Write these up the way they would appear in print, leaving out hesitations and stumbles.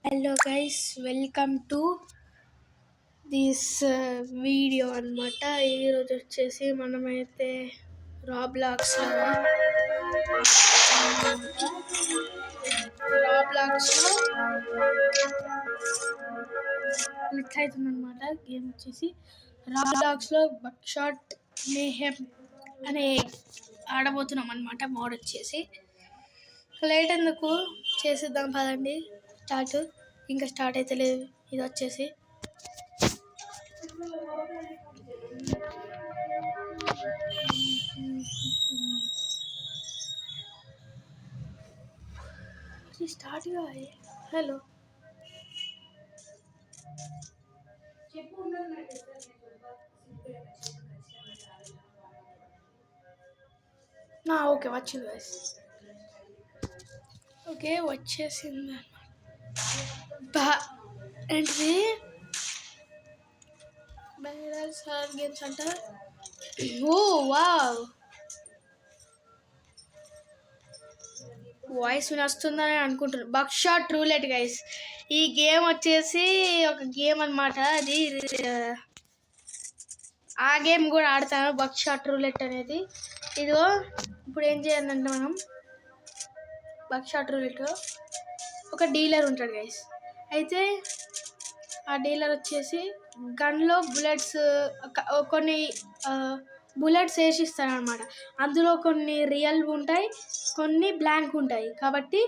Hello guys, welcome to this video అనమాట. ఈరోజు వచ్చేసి మనమైతే రాబ్లాక్స్లో క్లిక్ అవుతుందన్నమాట. గేమ్ వచ్చేసి రాబ్లాక్స్లో బక్షాట్ మేహెమ్ అనే ఆడబోతున్నాం అనమాట. మోడ్ వచ్చేసి లేట్ ఎందుకు చేసేద్దాం పదండి. ఇంకా స్టార్ట్ అయితే లేదు. ఇది వచ్చేసి స్టార్ట్ కావాలి. హలో ఓకే వచ్చింది గైస్. ఓకే వచ్చేసింది అన్నమాట. ఏంటిది బ్యారల్స్ హార్డ్ గేమ్స్ అంట. ఓ వావ్, వాయిస్ వినొస్తుందని అనుకుంటున్నాను. బక్షాట్ రూలెట్ గైస్. ఈ గేమ్ వచ్చేసి ఒక గేమ్ అనమాట. అది ఆ గేమ్ కూడా ఆడతాను, బక్షాట్ రూలెట్ అనేది. ఇదిగో ఇప్పుడు ఏం చేయాలంటే మనం బక్షాట్ రూలెట్లో ఒక డీలర్ ఉంటాడు గైస్. అయితే ఆ డీలర్ వచ్చేసి గన్లో కొన్ని బుల్లెట్స్ వేసిస్తాడు అనమాట. అందులో కొన్ని రియల్ ఉంటాయి, కొన్ని బ్లాంక్ ఉంటాయి. కాబట్టి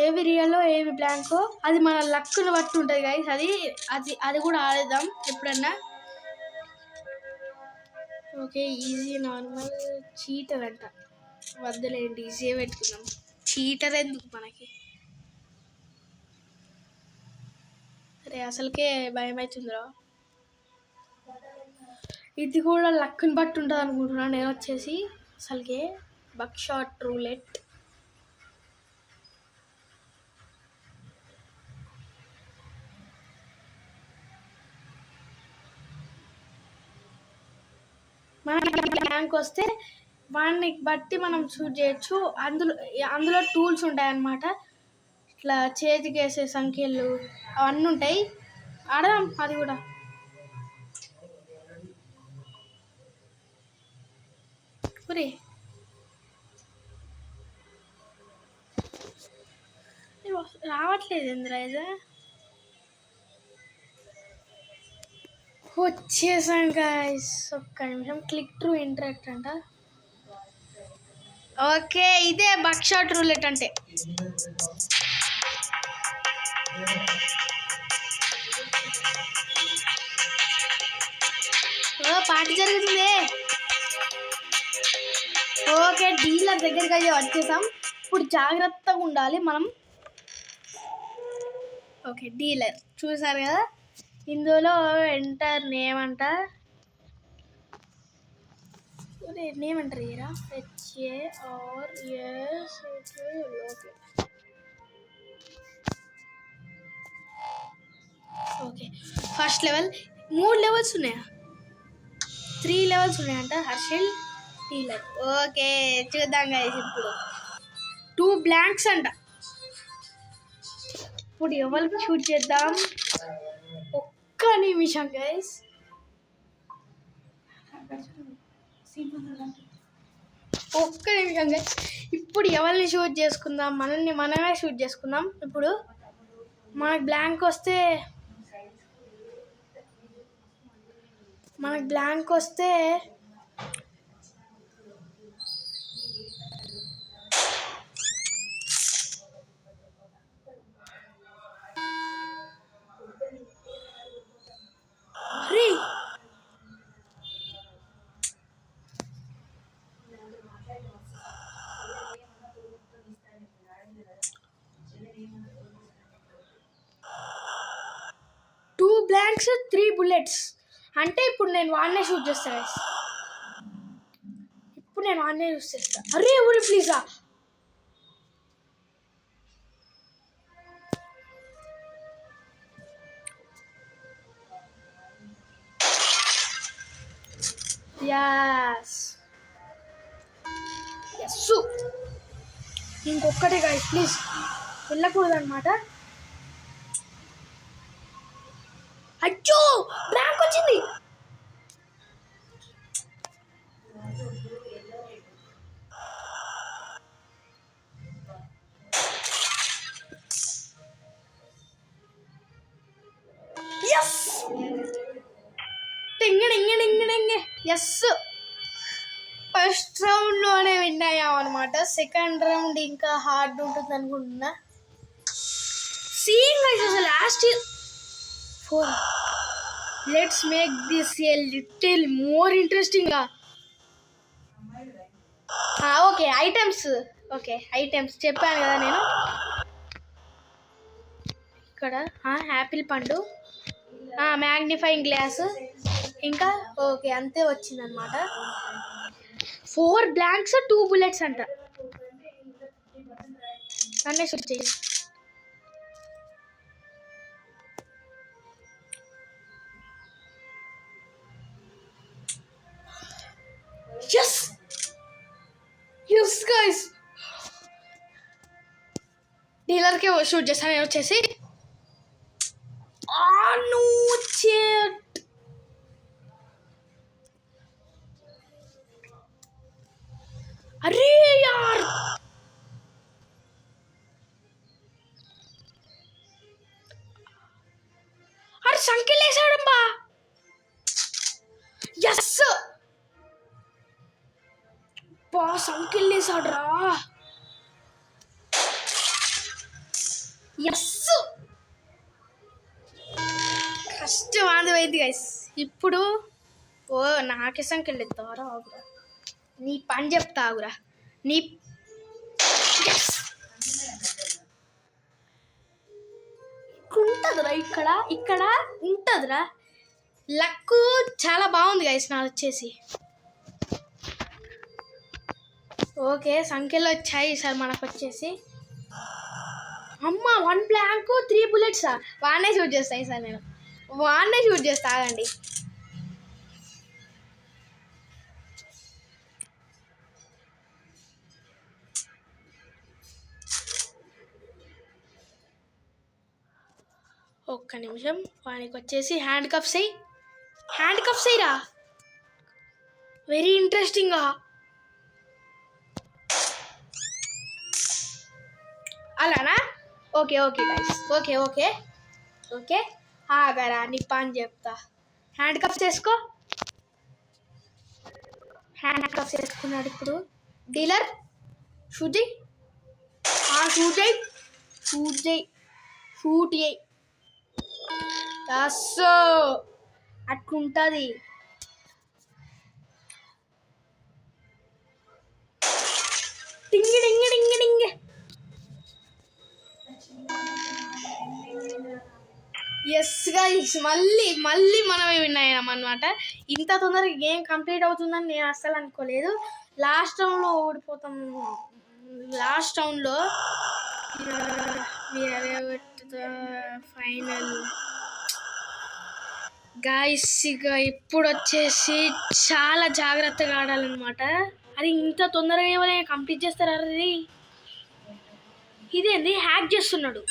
ఏవి రియలో ఏవి బ్లాంకో అది మన లక్ను బట్టి ఉంటుంది గైస్. అది కూడా ఆడేద్దాం ఎప్పుడన్నా. ఓకే, ఈజీ, నార్మల్, చీటర్ అంట. వద్దులేండి, ఈజీ పెట్టుకుందాం. చీటర్ ఎందుకు మనకి? అరే అసలుకే భయం అవుతుందిరా. ఇది కూడా లక్ని బట్టి ఉంటుంది అనుకుంటున్నాను నేను. వచ్చేసి అసలుకే బక్షాట్ రూలెట్. మనకి బ్యాంక్ వస్తే వాడిని బట్టి మనం షూట్ చేయొచ్చు. అందులో టూల్స్ ఉంటాయి అన్నమాట. ఇట్లా చేతికి వేసే సంఖ్యలు అవన్నీ ఉంటాయి. ఆడదాం అది కూడా. ఒరే రావట్లేదు ఎందురా ఇది. వచ్చేసాం గైస్. ఒక్క నిమిషం. క్లిక్ టు ఇంటరాక్ట్ అంట. ఓకే, ఇదే బక్షాట్ రూలెట్ అంటే. పార్టీ జరుగుతుంది. ఓకే, డీలర్ దగ్గరికి అయితే వచ్చేసాం. ఇప్పుడు జాగ్రత్తగా ఉండాలి మనం. ఓకే, డీలర్ చూసారు కదా. ఇందులో ఎంటర్ నేమ్ అంట. నేమ్ అంటారు ఇరా. HARS. Okay, first level. 3 levels ఉన్నాయా? 3 లెవెల్స్ ఉన్నాయంట. హర్షిల్, డీలర్. ఓకే చూద్దాం గైస్. ఇప్పుడు 2 బ్లాంక్స్ అంట. ఇప్పుడు ఎవరికి షూట్ చేద్దాం? ఒక్క నిమిషం గైస్. ఒక్క నిమిషం గైస్. ఇప్పుడు ఎవరిని షూట్ చేసుకుందాం? మనమే షూట్ చేసుకుందాం. ఇప్పుడు మనకు బ్లాంక్ వస్తే బ్లాంక్స్ 3 బుల్లెట్స్ అంటే ఇప్పుడు నేను వాడినే షూట్ చేస్తాను. ఇప్పుడు నేను వాడినే యూస్ చేస్తా. అరే ఊరి ప్లీజా. ఇంకొక్కటే గైస్, ప్లీజ్ వెళ్ళకూడదు అనమాట. అచ్చో బ్లాంక్ వచ్చింది. ఎస్, ఫస్ట్ రౌండ్లోనే విన్ అయ్యాం అనమాట. సెకండ్ రౌండ్ ఇంకా హార్డ్ ఉంటుంది అనుకుంటున్నా. సీయింగ్ అసలు last 4. Let's make this a little more interesting. Okay items చెప్పాను కదా నేను. ఇక్కడ యాపిల్ పండు, మ్యాగ్నిఫైయింగ్ గ్లాసు, ఇంకా ఓకే అంతే వచ్చిందనమాట. 4 blanks 2 bullets అంట. నన్నే షూట్ చేయి. Yes guys, డీలర్కే షూట్ చేస్తాను నేను వచ్చేసి. అరే యార్, అరే సంఖ్యలేసాడమ్మా. ఎస్ బా, సంఖ్యలేసాడ్రా. ఎస్, కష్టం ఆంధ్రమైంది గైస్. ఇప్పుడు నాకే సంఖ్యలు ఎత్తావరా? ఆగురా, నీ పని చెప్తా ఆగురా. నీ ఉంటుందిరా, ఇక్కడ ఉంటుందిరా. లక్ చాలా బాగుంది గైస్ నాది వచ్చేసి. ఓకే సంఖ్యలో వచ్చాయి సార్ మనకు వచ్చేసి. అమ్మ 1 blank 3 bullets. వాడినే షూట్ చేస్తాయి సార్, నేను వాడినే షూట్ చేస్తా. ఆగండి. ఒక్క నిమిషం, వానికి వచ్చేసి హ్యాండ్ కప్స్ అయ్యిరా. వెరీ ఇంట్రెస్టింగ్గా. అలానా? ఓకే గైస్, ఓకే ఆగరా, నీ పని చెప్తా. హ్యాండ్ కప్స్ వేసుకో. హ్యాండ్ కప్స్ వేసుకున్నాడు. ఇప్పుడు డీలర్ షూట్ చేయి. అట్లుంటుంది. డింగ్ డింగ్ డింగ్ డింగ్. ఎస్ గైస్, మళ్ళీ మనమే విన్ అయ్యాం అనమాట. ఇంత తొందరగా గేమ్ కంప్లీట్ అవుతుందని నేను అస్సలు అనుకోలేదు. లాస్ట్ రౌండ్లో ఓడిపోతాం. లాస్ట్ రౌండ్లో ఫైనల్ గాయస్. ఇక ఇప్పుడు వచ్చేసి చాలా జాగ్రత్తగా ఆడాలన్నమాట. అది ఇంత తొందరగా ఎవరైనా కంప్లీట్ చేస్తారా? అది ఇదేంది, హ్యాక్ చేస్తున్నాడు.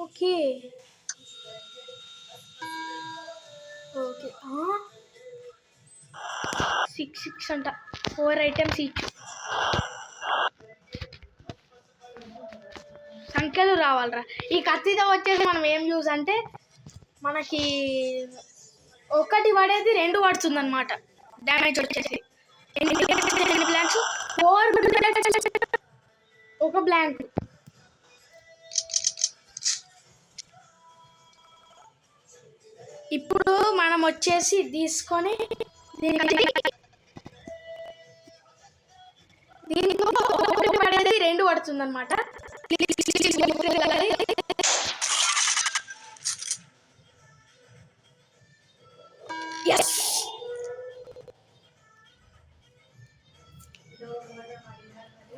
ఓకే 6 అంట. 4 items ఈచ్. సంఖ్యలు రావాలరా. ఈ కత్తితో వచ్చేసి మనం ఏం యూజ్ అంటే, మనకి 1 పడేది 2 పడుతుంది అనమాట. డ్యామేజ్ వచ్చేసి 2 blanks 4 1 blank. ఇప్పుడు మనం వచ్చేసి తీసుకొని దీనికి పడేది 2 పడుతుంది అనమాట.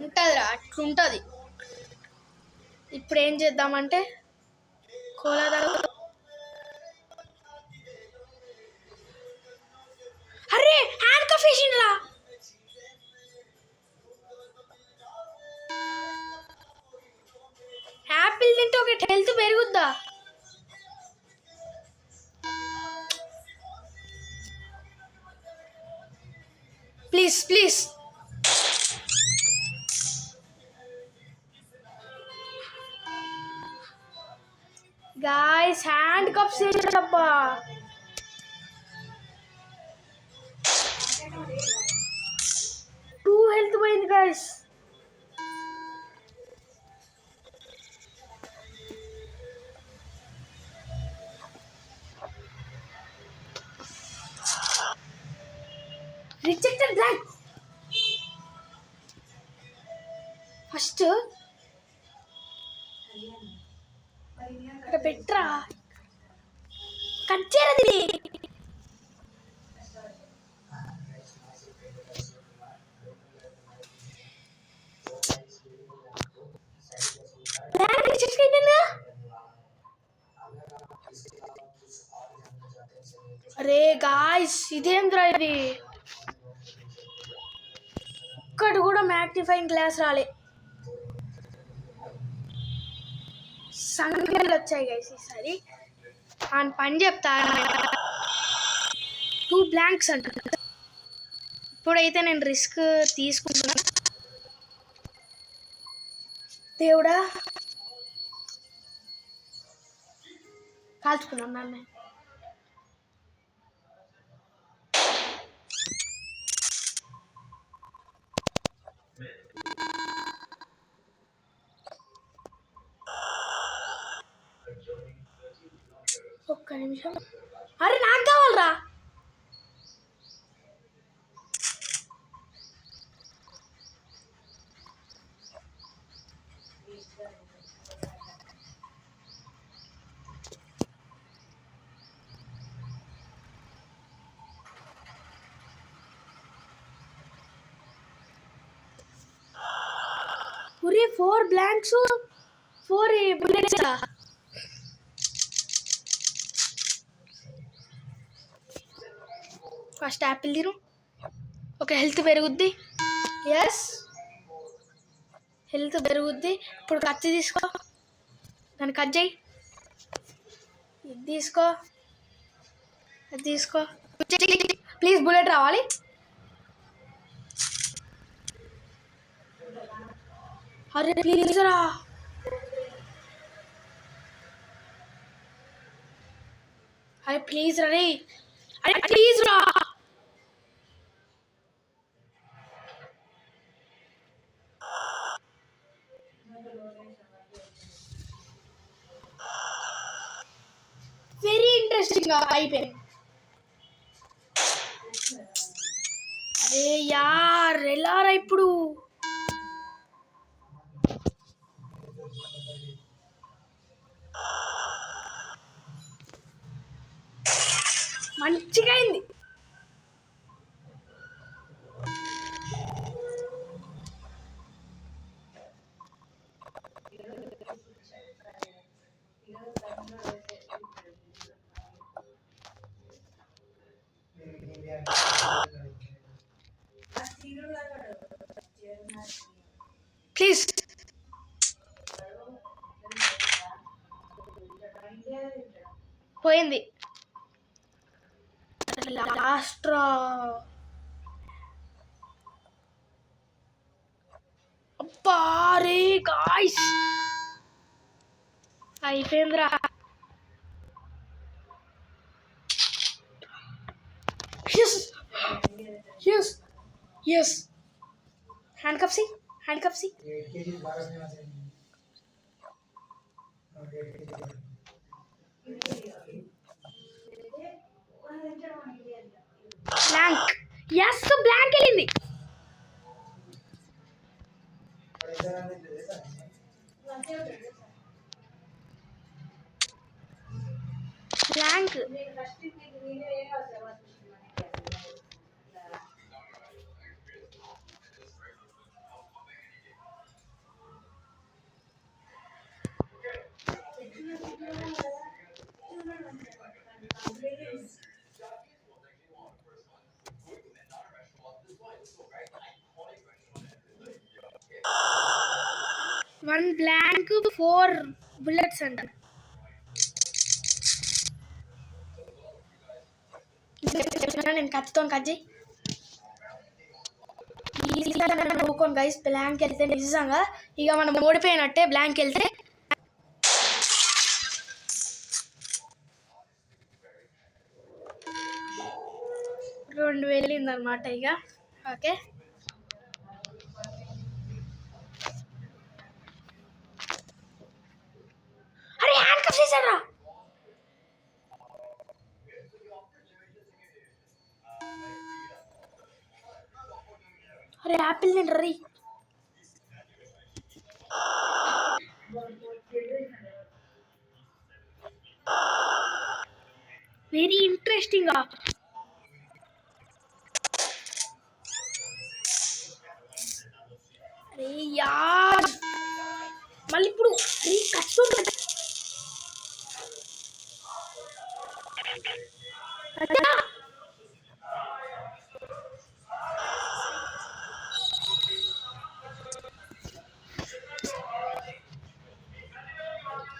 ఉంటుందిరా, అట్లుంటుంది. ఇప్పుడు ఏం చేద్దామంటే, కోలాదాలు. అరే హ్యాండ్ కఫ్ వేసిండ్రా. పెరుగుద్దా? Please please. Guys handcuffs చేసాడబ్బా. టూ హెల్త్ పోయింది గాయ్స్. Rejected block. ఫస్ట్ ఇక్కడ పెట్రా, కట్ చేయరది. అరే గాయ్స్ ఇదేంద్రా ఇది, ఒక్కటి కూడా మ్యాగ్నిఫైయింగ్ గ్లాస్ రాలే. సంఖ్యలు వచ్చాయి గైస్ ఈసారి. అని పని చెప్తా. 2 blanks అంట. ఇప్పుడైతే నేను రిస్క్ తీసుకుంటున్నాను. దేవుడా కాల్చుకున్నాను నన్ను. ఒక్క నిమిషం. అరే నాకు కావాలరా. ఒరే 4 blanks 4 bullets. ఫస్ట్ యాపిల్ తిను, ఒక హెల్త్ పెరుగుద్ది. ఎస్ హెల్త్ పెరుగుద్ది. ఇప్పుడు కత్తి తీసుకో, దాన్ని కట్ చేయి. ఇది తీసుకో, అది తీసుకో. ప్లీజ్ బుల్లెట్ రావాలి. అరే ప్లీజ్ రా. అరే ప్లీజ్ రా రే. అరే ప్లీజ్ రా. వెరీ ఇంట్రెస్టింగ్ అయిపోయింది. అరే యార్ ఎలారా ఇప్పుడు. మంచిగా అయింది. ప్లీజ్ పోయింది. లాస్ట్ రా. అబ్బా రే గాయ్స్ అయిపోయిందిరా. Yes yes yes. Handcuffs, handcuffs. Blank. Yes blank వెళ్ళింది. బ్లాంక్. 1 blank 4 bullets అంట. నేను కత్తితో కట్ చేయి ఊకోను గైస్. బ్లాంక్ వెళ్తే నిజంగా ఇక మనం ఓడిపోయినట్టే. బ్లాంక్ వెళ్తే 2 వెళ్ళిందనమాట ఇక. ఓకే, అరే హ్యాండ్ కప్ చేశారా? అరే యాపిల్ తింటారు. Very interesting. అరే యార్ మళ్ళీ ఇప్పుడు కష్టం.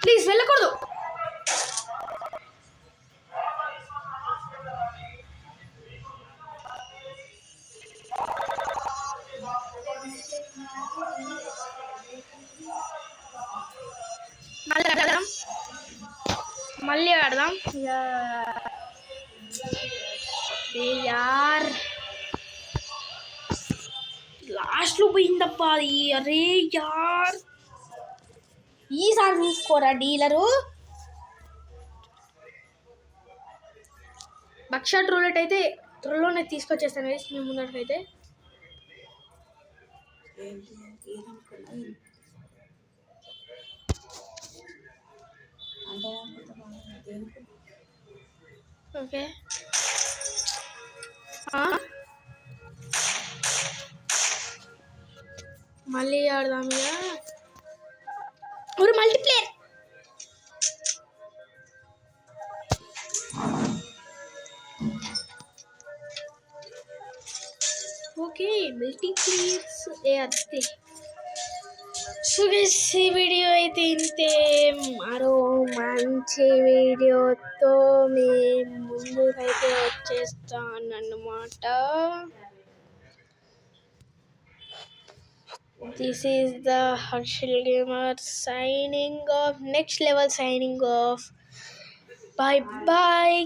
ప్లీజ్ వెళ్ళకూడదు. మళ్ళీ ఆడదాం యార్. లాస్ట్లో పోయిందబ్బా అది. అరే యార్ ఈసారి తీసుకోరా డీలరు. బక్షాట్ రూలెట్ అయితే త్వరలోనే తీసుకొచ్చేస్తాను మేము ముందరికైతే. ఓకే, మళ్ళీ ఆడదాం ఇక. ఒక మల్టీప్లేయర్. ఓకే, మల్టీప్లేయర్స్ అదే. సో గైస్ ఈ వీడియో అయితే ఇంతే. మరో మంచి వీడియోతో మేము ముందుకైతే వచ్చేస్తానన్నమాట. This is the Harshal gamer signing off. Next level signing off. Bye bye.